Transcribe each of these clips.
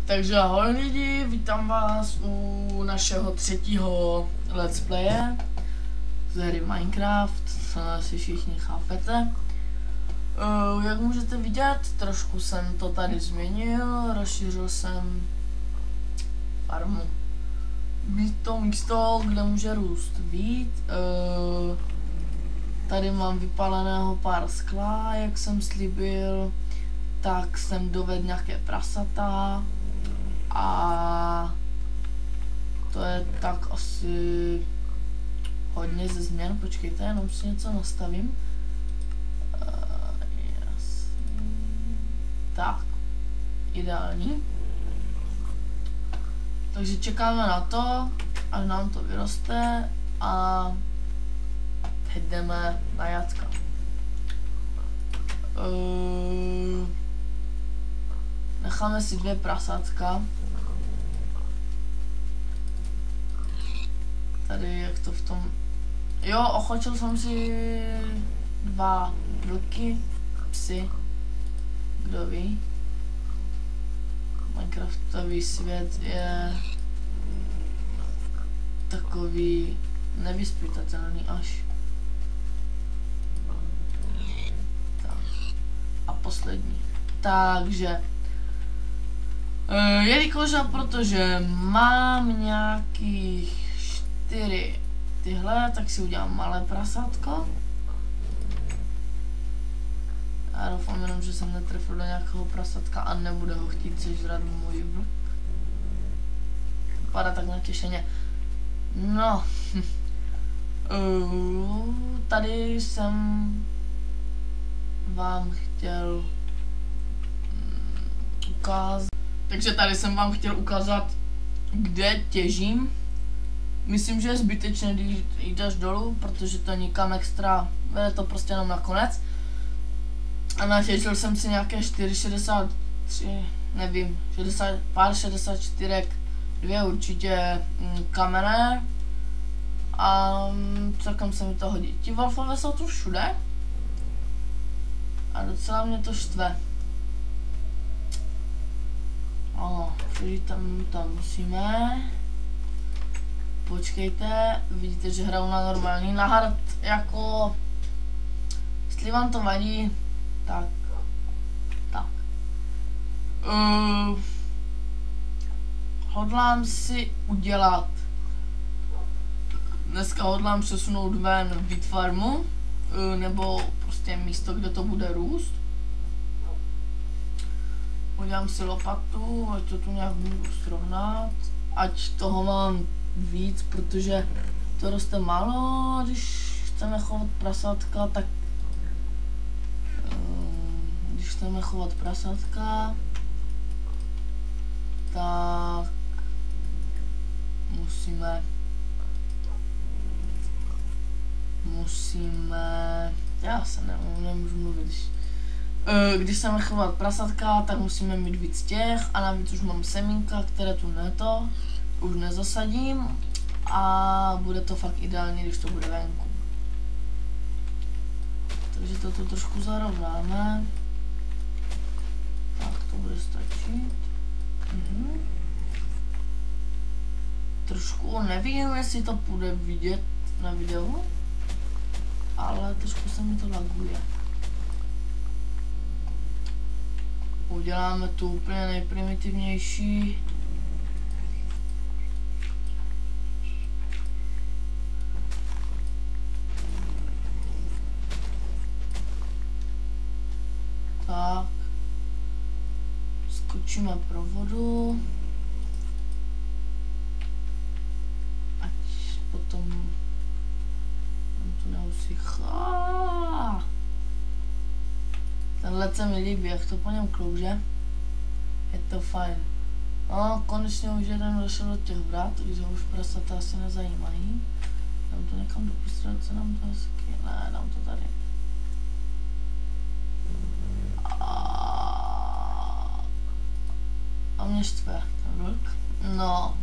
Takže ahoj lidi, vítám vás u našeho třetího let's playe z hry Minecraft, co asi všichni chápete. Jak můžete vidět, trošku jsem to tady změnil, rozšířil jsem farmu. Být to místo, kde může růst vít. Tady mám vypáleného pár skla, jak jsem slíbil. Tak jsem dovedl nějaké prasata a to je tak asi hodně ze změn. Počkejte, jenom si něco nastavím. Tak, ideální. Takže čekáme na to, až nám to vyroste a jdeme na jacka. Necháme si 2 prasátka. Tady jak to v tom... Jo, ochočil jsem si 2 vlky, psy. Kdo ví? Minecraftový svět je takový nevyzpytatelný až. Tak. A poslední. Takže jelikož a protože mám nějakých 4 tyhle, tak si udělám malé prasátko. Já doufám jenom, že jsem netrefil do nějakého prasátka a nebude ho chtít sežrat můj vlk. Vypadá tak natěšeně. No. Tady jsem vám chtěl ukázat. Takže tady jsem vám chtěl ukázat, kde těžím. Myslím, že je zbytečné, když jdeš dolů, protože to nikam extra, vede to prostě jenom na konec. A natěžil jsem si nějaké 4,63, nevím, 64, 2 určitě kamene. A celkem se mi to hodí. Ti wolfové jsou tu všude. A docela mě to štve. Protože tam musíme. Počkejte, vidíte, že hraju na normální, na hard, jako... Jestli vám to vadí, tak... Hodlám si udělat... Dneska hodlám přesunout ven Wheat farmu, nebo prostě místo, kde to bude růst. Udělám si lopatu, ať to tu nějak budu srovnat, ať toho mám víc, protože to roste málo, když chceme chovat prasátka, tak tak musíme, já se nemůžu mluvit, když chceme chovat prasátka, tak musíme mít víc těch a navíc už mám semínka, které tu už nezasadím a bude to fakt ideální, když to bude venku. Takže toto trošku zarovnáme. Tak to bude stačit. Trošku nevím, jestli to bude vidět na videu, ale trošku se mi to laguje. Uděláme tu úplně nejprimitivnější. Tak. Skočíme pro vodu. Ať potom to neusychá. Tenhle se mi líbí, jak to po něm klouže. Je to fajn. No, konečně už jeden došel do těch vrát, když ho už prasata asi nezajímají. Dám to někam do pistole, co nám to hezky... Ne, dám to tady. A mě štve ten vlk. No.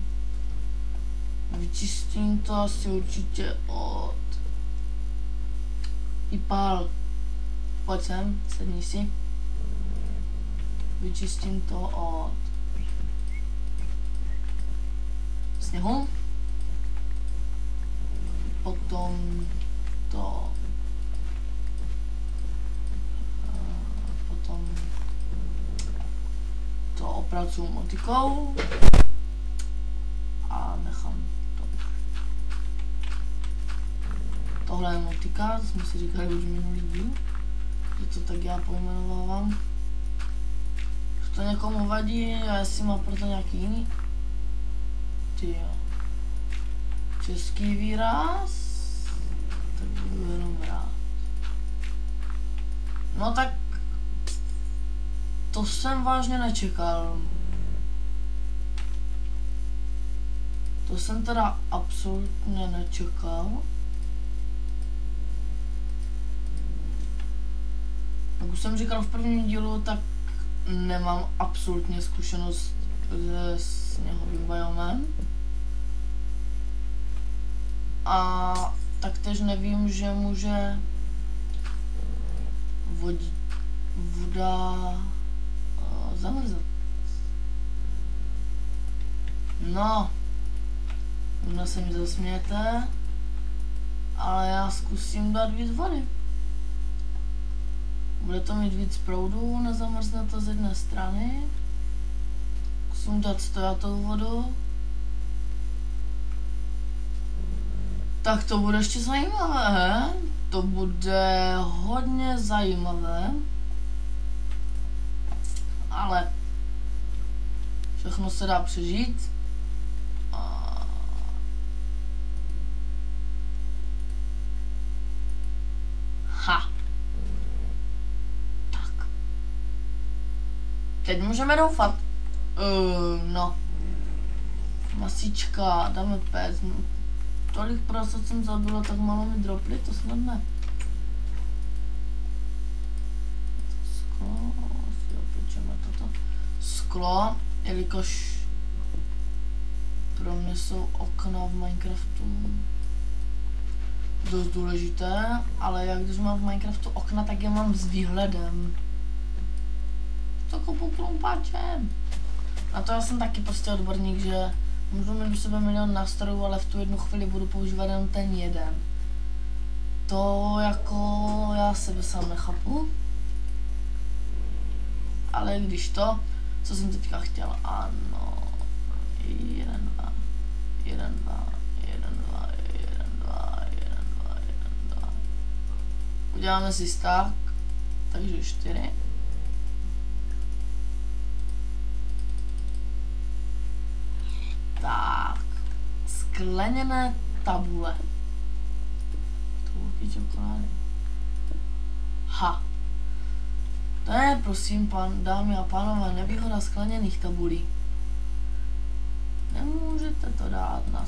Vyčistím to asi určitě od... Ipal. Pojď sem, sedni si. Vyčistím to od sněhu. Potom to opracuju motikou a nechám to. Tohle je motika, to jsme si říkali už minulý díl, že to tak já pojmenovávám. Když to někomu vadí a jestli má proto nějaký jiný, tyjo, český výraz, tak budu jenom rád. No tak to jsem vážně nečekal. To jsem teda absolutně nečekal. Jak už jsem říkal v prvním dílu, tak nemám absolutně zkušenost se sněhovým biomem. A taktéž nevím, že může voda zamrzat. No, možná se mi zasmějete, ale já zkusím dát víc vody. Bude to mít víc proudu, nezamrzne to z jedné strany. Zkusím dát stojatou vodu. Tak to bude ještě zajímavé, to bude hodně zajímavé. Ale všechno se dá přežít. Ha. Tak. Teď můžeme doufat. No. Masíčka, dáme pec. Tolik prasat jsem zabilo, tak malo mi droply, to snad ne. Sklo, si opečeme toto. Sklo, jelikož pro mě jsou okna v Minecraftu dost důležité, ale jak když mám v Minecraftu okna, tak je mám s výhledem. To kopu klumpáčem. Na to já jsem taky prostě odborník, že můžu mít u sebe milion nástrojů, ale v tu jednu chvíli budu používat jenom ten jeden. To jako já sebe sám nechápu. Ale když to, co jsem teďka chtěl, ano. 1, 2, 1, 2, 1, 2, 1, 2, 1, 2, 1, 2. Uděláme si stack, takže 4. Tak, skleněné tabule. Tabulky čokolády. Ha. To je, prosím, dámy a pánové, nevýhoda skleněných tabulí. Nemůžete to dát na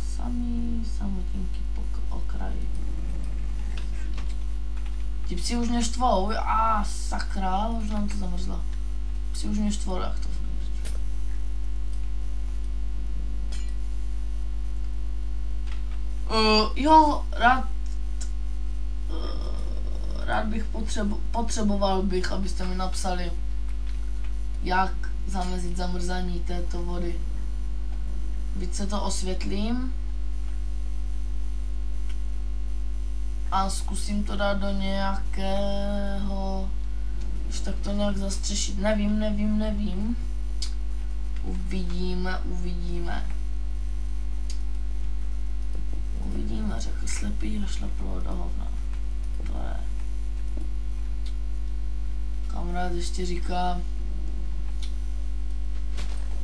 samotinky po okraji. Ti psi už mě štvou, sakra, už nám to zamrzlo. Psi už mě štvou, jak to jo, rád bych potřeboval bych, abyste mi napsali, jak zamezit zamrzání této vody. Víc se to osvětlím a zkusím to dát do nějakého, už tak to nějak zastřešit, nevím. Uvidíme, řekl slepý a šlaplo do hovna. To je. Kamarád ještě říká,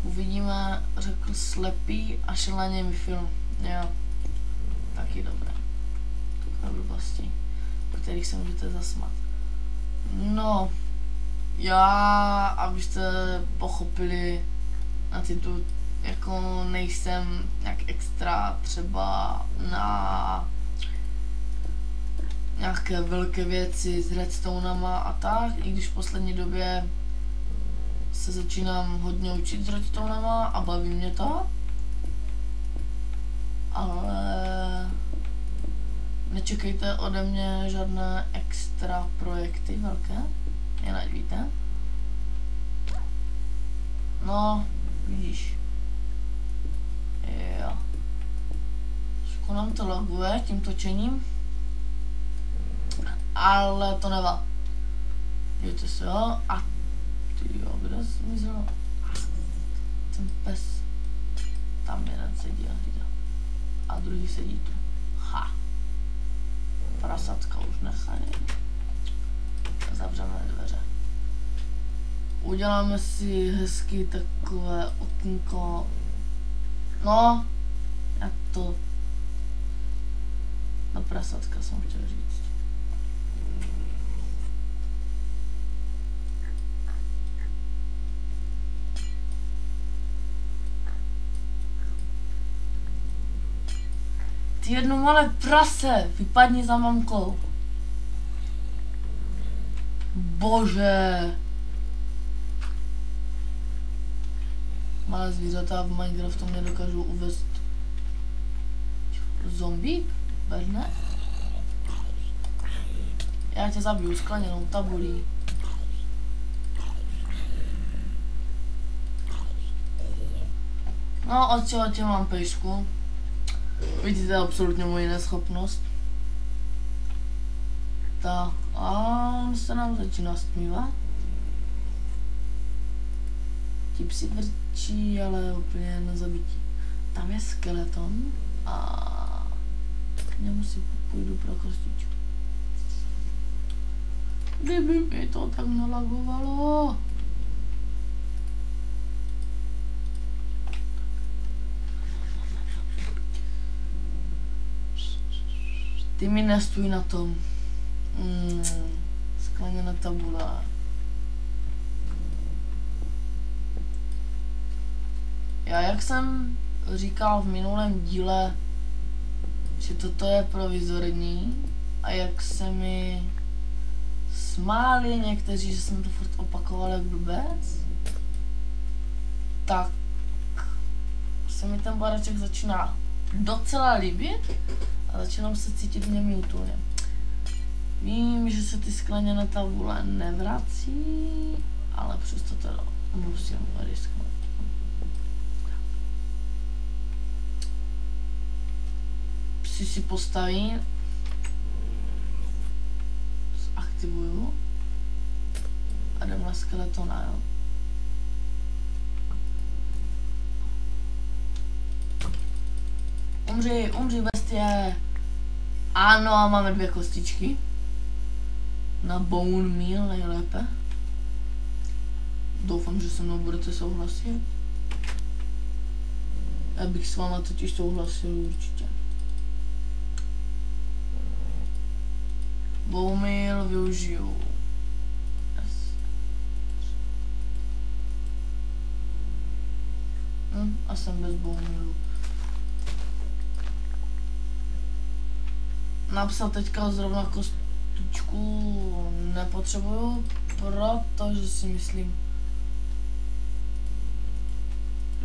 uvidíme, řekl slepý a šel na něj film. Jo, taky dobré. Takové blbosti, o kterých se můžete zasmat. No, já, abyste pochopili, na tu jako nejsem nějak extra třeba na nějaké velké věci s redstoneama a tak, i když v poslední době se začínám hodně učit s redstoneama a baví mě to, ale nečekejte ode mě žádné extra projekty velké, jen ať víte. No, vidíš. Jo. trochu nám to laguje tím točením. Ale to nevá. Dívejte se, jo? A ty jo, kde zmizel? Ten pes. Tam jeden sedí a druhý sedí tu. Ha. Prasatka už nechají. Zavřeme dveře. Uděláme si hezky takové okýnko. No, jak to. Na prasatka jsem chtěl říct. Ty jedno malé prase, vypadni za mamkou. Bože. Malé zvířata v Minecraftu mě dokážou uvést zombík? Berne? Já tě zabiju skleněnou tabulí. No, od čeho tě mám pejšku? Vidíte absolutně moji neschopnost. Tak, a on se nám začíná stmívat. Ti psi vrčí, ale úplně na zabití. Tam je skeleton a k němu si půjdu pro kostičku. Kdyby mi to tak nalagovalo. Ty mi nestůj na tom. Skleněná tabule. Já jak jsem říkal v minulém díle, že toto je provizorní a jak se mi smáli někteří, že jsem to furt opakoval jak blbec, tak se mi ten bareček začíná docela líbit a začínám se cítit v něm útulně. Vím, že se ty skleněné tabule nevrací, ale přesto to musím risknout. Psi si postavím, zaktivuju a jdem na skeletona, jo. Umři bestie. Ano, a máme 2 kostičky. Na bone meal nejlépe. Doufám, že se mnou budete souhlasit. Já bych s váma totiž souhlasil určitě. Bone meal využiju. Yes. A jsem bez bone mealu. Napsat teďka zrovna kostičku nepotřebuju, protože si myslím,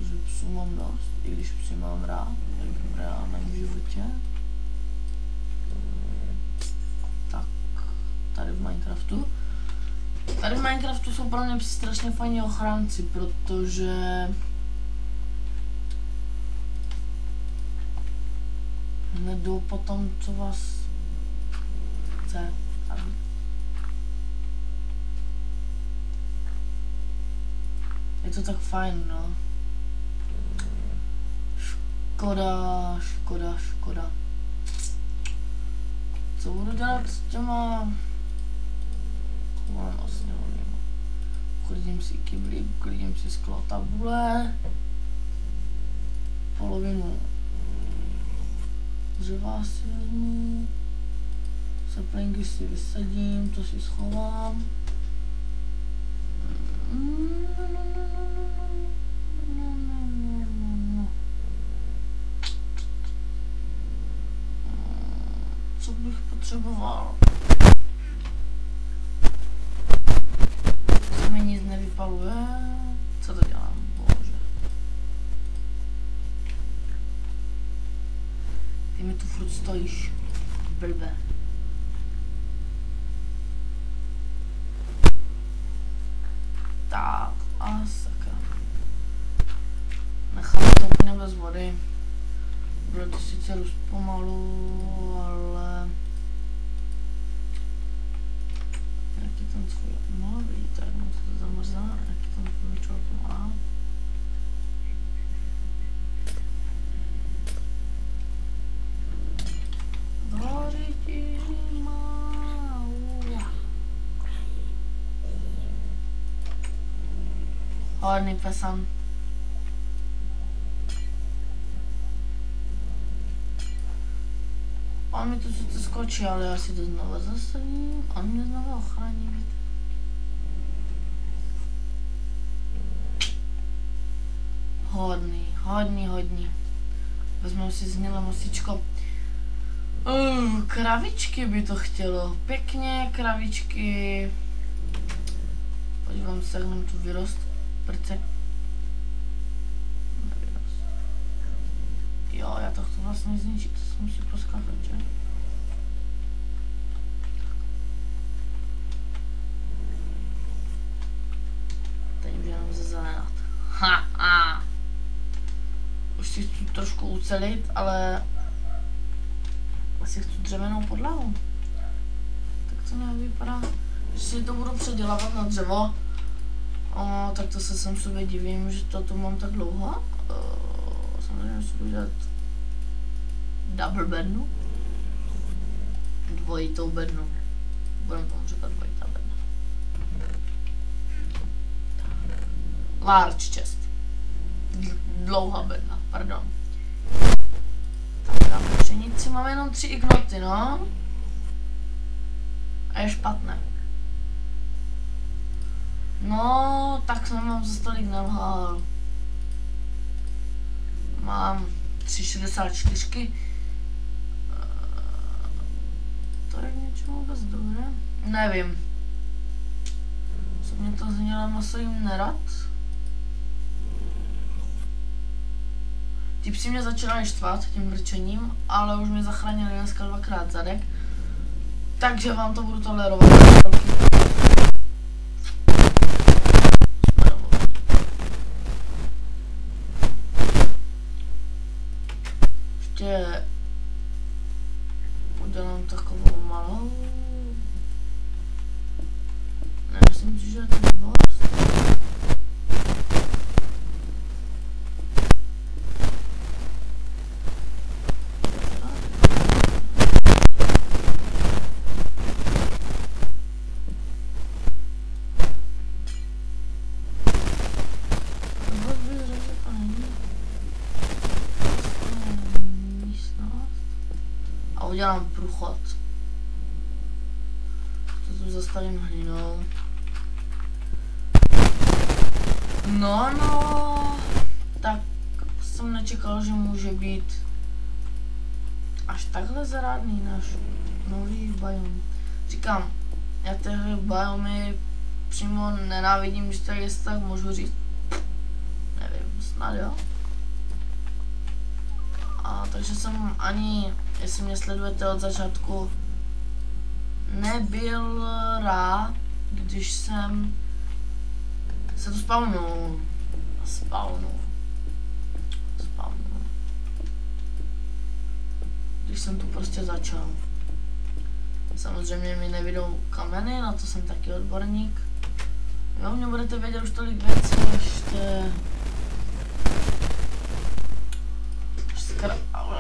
že psů mám dost, i když psy mám rád, v reálném životě. Tak, tady v Minecraftu. Tady v Minecraftu jsou pro mě strašně fajní ochránci, protože jdou po tom, co vás chce. Je to tak fajn, no. Škoda. Co budu dělat s těma? Vlastně nevím. Uklidím si kyblík, uklidím si sklo tabule. Polovinu dřeva si vezmu, saplingy si vysadím, to si schovám. Co bych potřeboval? Se mi nic nevypaluje. Co to dělám? Bože. Ty mi tu furt stojíš, blbe. Tak, a sakra. Necháme to úplně bez vody. bude to sice růst pomalu, ale... Jaký ten svůj... No, vidíte, jak moc to zamrzá, jaký ten svůj člověk má. Dořití má... Hodný pesan. On mi tu sice skočí, ale já si to znova zasadím. On mě znova ochrání. Hodný. Vezmeme si zhnilé masičko. Kravičky by to chtělo. Pěkně, kravičky. Podívám se, jak nám tu vyrost. Prce. Nevyrost. Jo, já to chci vlastně zničit. To se musí poskákat, že? Teď už jenom zezelenat. Už si chci trošku ucelit, ale asi chci dřevěnou podlahu. Tak to nějak vypadá. Když si to budu předělávat na dřevo, tak to se sem sobě divím, že to tu mám tak dlouho. Samozřejmě si budu dělat double bednu. Dvojitou bednu. Budeme tomu říkat dvojitá bedna. Large chest. Dlouhá bedna, pardon. Tak dáme pšenici, máme jenom 3 ignoty, no. A je špatné. No, tak jsem mám za tolik nelhal. Mám 3,64. To je k něčemu vůbec dobré? Nevím. Jsem mě to zhnilé maso jim nerad. Ty psi mě začali štvat tím vrčením, ale už mě zachránili dneska 2krát zadek. Takže vám to budu tolerovat. Ještě udělám takovou malou. Nemyslím si, že je to blbost. Udělám průchod. To tu zastavím hlinou. No, tak jsem nečekal, že může být až takhle zarádný náš nový biom. Říkám, já tyhle biomy přímo nenávidím, když to je tak můžu říct. Nevím, snad jo. A takže jsem ani, jestli mě sledujete od začátku, nebyl rád, když jsem se tu spawnul. Když jsem tu prostě začal. Samozřejmě mi nevidou kameny, na to jsem taky odborník. Jo, mě budete vědět už tolik věcí, ještě...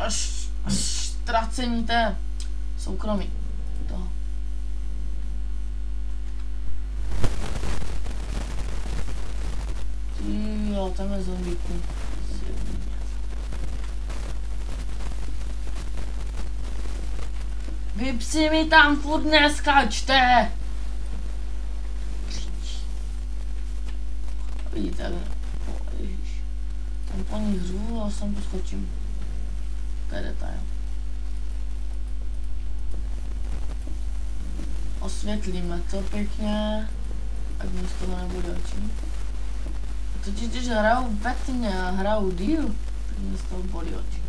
až ztracení té soukromí toho. Jo, tam je zombíku. Vy psi mi tam furt neskačte! Vidíte, tam po nich řvu a sem poskočím. To je detail. Osvětlíme to pěkně, ať mi z toho nebude očí. Totiž když hraju vetně a hraju díl, tak mi z toho bolí oči.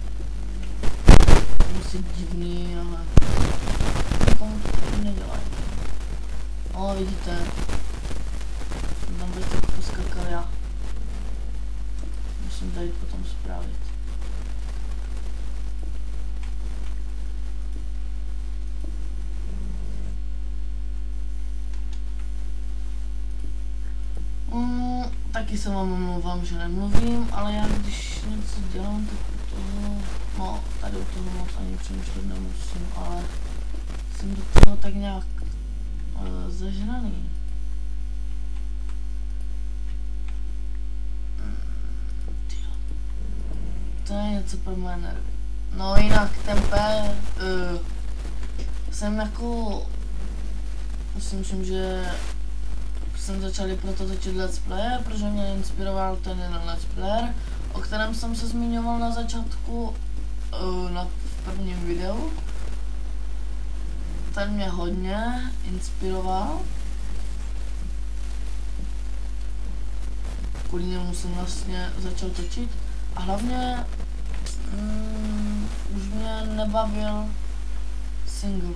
Musí divný, ale nikomu to taky nedělají. No vidíte, jsem tam teď poskakal já. Musím tady potom spravit. taky se vám omlouvám, že nemluvím, ale já když něco dělám, tak u toho, no tady u toho moc ani přemýšlet nemusím, ale jsem do toho tak nějak zažraný. To je něco pro moje nervy. No jinak tempe, jsem jako, myslím, že jsem začal proto točit let's player, protože mě inspiroval ten jeden let's player, o kterém jsem se zmiňoval na začátku, v prvním videu. Ten mě hodně inspiroval. Kvůli němu jsem vlastně začal točit. A hlavně už mě nebavil single.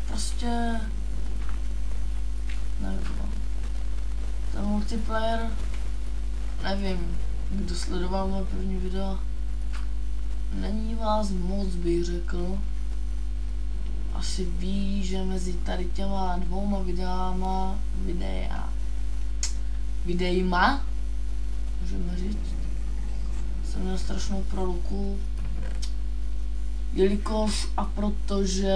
Prostě nevím. Ten multiplayer, nevím, kdo sledoval moje první video, není vás moc, bych řekl. Asi ví, že mezi tady těma dvouma videima, můžeme říct, jsem měl strašnou proluku, jelikož a protože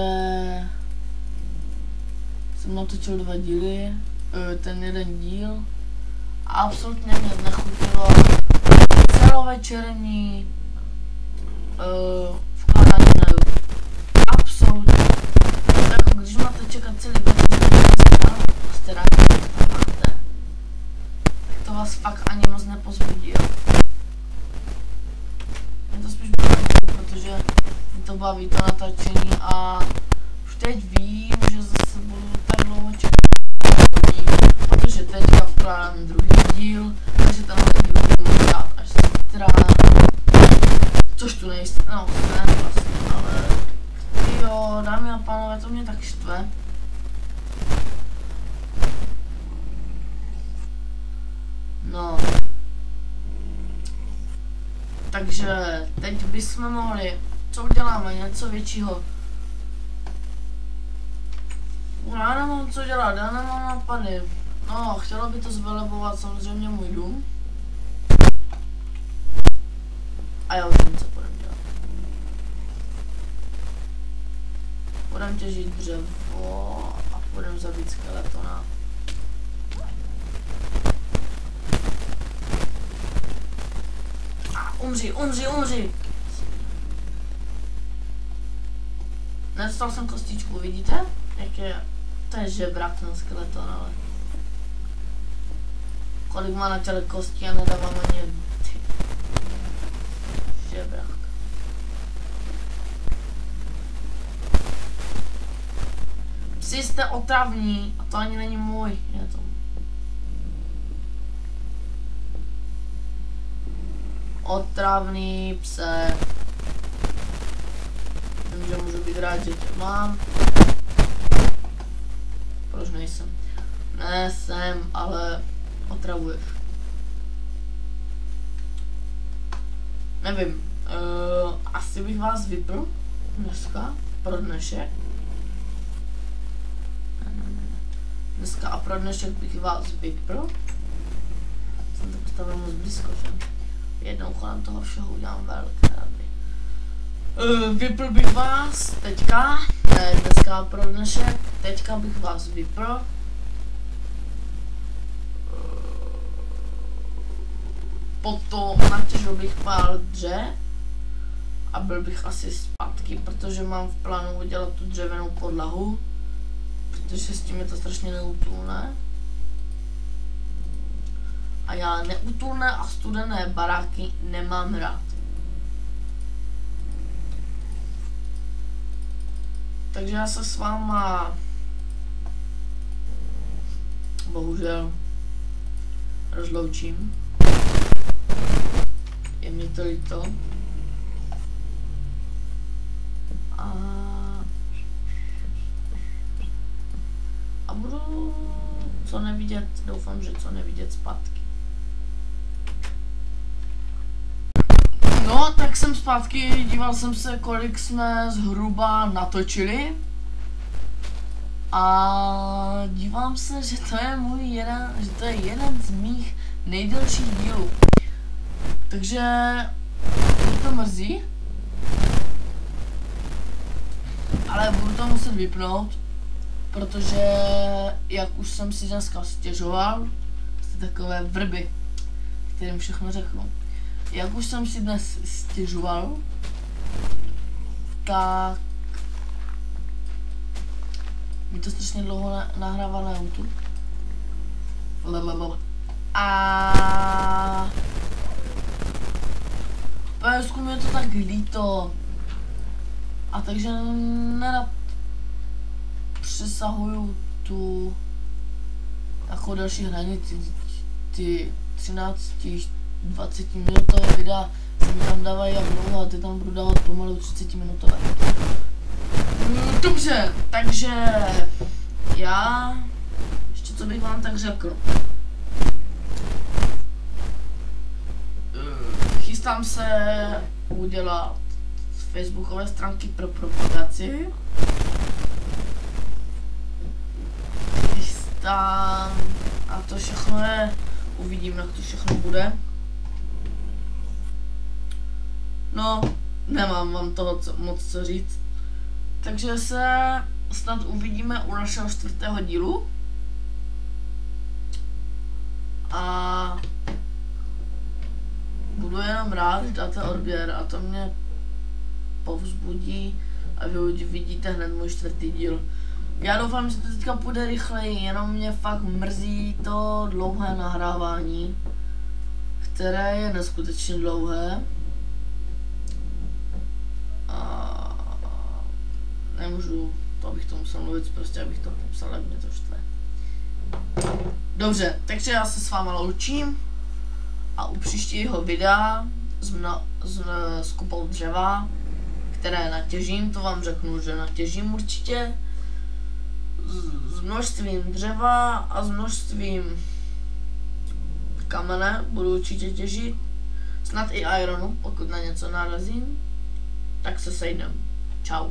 jsem natočil 2 díly, ten jeden díl a absolutně mě znechutilo celovečerní vkládání na YouTube. Absolutně. Jako když máte čekat celý večer, prostě rádi tam máte, tak to vás fakt ani moc nepozbudí. Mě to spíš baví, protože mě to baví to natáčení a už teď vím, že zase budu tak dlouho čekat, protože teďka vkládám druhý díl, takže tenhle díl budu dát až zítra, což tu nejste, no ne vlastně, ale jo, dámy a pánové, to mě tak štve. No. Takže teď bychom mohli, co uděláme, něco většího. Já nemám co dělat, já nemám nápady. No, chtělo by to zvelebovat samozřejmě můj dům. A já už vím, co budeme dělat. Budeme těžit dřevo a budeme zabít skeletona. A umři! Nedostal jsem kostičku, vidíte? Jak je, to je žebrak ten skeleton, ale kolik má na těle kostí a nedávám ani jednu. Žebrak. Psi jste otravní a to ani není můj, je to. Otravný pse. Vím, že můžu být rád, že tě mám. Proč nejsem? Ne, jsem, ale otravuješ. Nevím, asi bych vás vypl dneska, pro dnešek. Dneska a pro dnešek bych vás vypl. Jsem to postavil moc blízko, že? Jednou kolem toho všeho udělám velké rady. Vypl bych vás teďka, ne dneska pro dnešek, teďka bych vás vypl. Potom natěžil bych pár dřev a byl bych asi zpátky, protože mám v plánu udělat tu dřevěnou podlahu, protože s tím je to strašně neútulné. A já neútulné a studené baráky nemám rád. Takže já se s váma bohužel rozloučím. Je mi to líto. A budu co nevidět, doufám, že co nevidět zpátky. No, tak jsem zpátky, díval jsem se, kolik jsme zhruba natočili. A dívám se, že to je jeden z mých nejdelších dílů. Takže mě to mrzí, ale budu to muset vypnout, protože jak už jsem si dneska stěžoval, jste takové vrby, kterým všechno řeknu. Jak už jsem si dnes stěžoval, tak mi to strašně dlouho nahrává na YouTube. A PSku mi je to tak líto. A takže nerad přesahuju tu jako další hranici, ty 13-20 minutové videa se mi tam dávají jak dlouho a ty tam budu dávat pomalu 30 minutové. Dobře, takže já ještě co bych vám tak řekl. Chystám se udělat facebookové stránky pro propagaci. Chystám a to všechno je, uvidím jak to všechno bude. No, nemám vám toho moc co říct. Takže se snad uvidíme u našeho 4. dílu. A budu jenom rád, že dáte odběr a to mě povzbudí a vy vidíte hned můj 4. díl. Já doufám, že to teďka půjde rychleji, jenom mě fakt mrzí to dlouhé nahrávání, které je neskutečně dlouhé. A nemůžu, to abych to musel mluvit, prostě abych to popsal, jak mě to štve. Dobře, takže já se s váma loučím a u příštího videa s kupou dřeva, které natěžím, to vám řeknu, že natěžím určitě, s množstvím dřeva a s množstvím kamene budu určitě těžit, snad i ironu, pokud na něco narazím, tak se sejdem. Čau.